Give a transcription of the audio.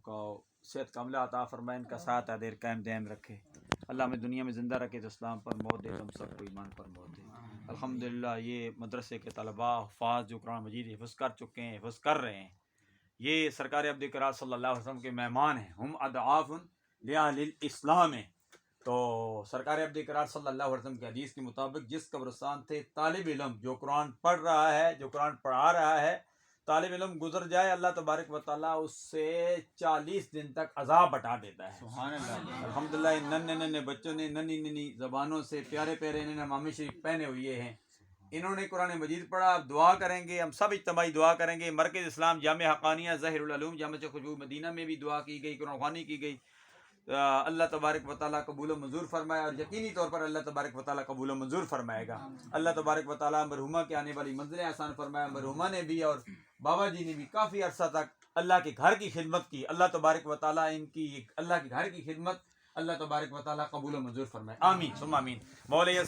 کو صحت کاملہ عطا فرمائے، ان کا ساتھ دیر قائم دائم رکھے، اللہ ہمیں دنیا میں زندہ رکھے تو اسلام پر موت دے، ہم سب کو ایمان پر موت دے۔ الحمدللہ یہ مدرسے کے طلباء حفاظ جو قرآن مجید حفظ کر چکے ہیں، حفظ کر رہے ہیں، یہ سرکار عبد کرار صلی اللہ علیہ وسلم کے مہمان ہیں، ہم اضعاف لأہل الاسلام ہیں۔ تو سرکار عبد کرار صلی اللہ علیہ وسلم کی حدیث کے مطابق جس قبرستان سے طالب علم جو قرآن پڑھ رہا ہے، جو قرآن پڑھا رہا ہے، طالب علم گزر جائے، اللہ تبارک و تعالیٰ اس سے 40 دن تک عذاب ہٹا دیتا ہے۔ سبحان اللہ۔ الحمدللہ ان ننھے ننھے بچوں نے ننھی ننھی زبانوں سے پیارے پیارے انہوں نے امام شریف پہنے ہوئے ہیں، انہوں نے قرآن مجید پڑھا۔ اب دعا کریں گے، ہم سب اجتماعی دعا کریں گے۔ مرکز اسلام جامع حقانیہ ظاہر العلوم جامع خوشبو مدینہ میں بھی دعا کی گئی، قرآن خوانی کی گئی۔ اللہ تبارک و تعالیٰ قبول و منظور فرمائے، اور یقینی طور پر اللہ تبارک و تعالیٰ قبول و منظور فرمائے گا۔ اللہ تبارک و تعالیٰ مرحومہ کے آنے والی منزلیں آسان فرمائے۔ مرحومہ نے بھی اور بابا جی نے بھی کافی عرصہ تک اللہ کے گھر کی خدمت کی، اللہ تبارک و تعالیٰ ان کی اللہ کے گھر کی خدمت اللہ تبارک و تعالیٰ قبول و منظور فرمائے، آمین ثم آمین۔ مولا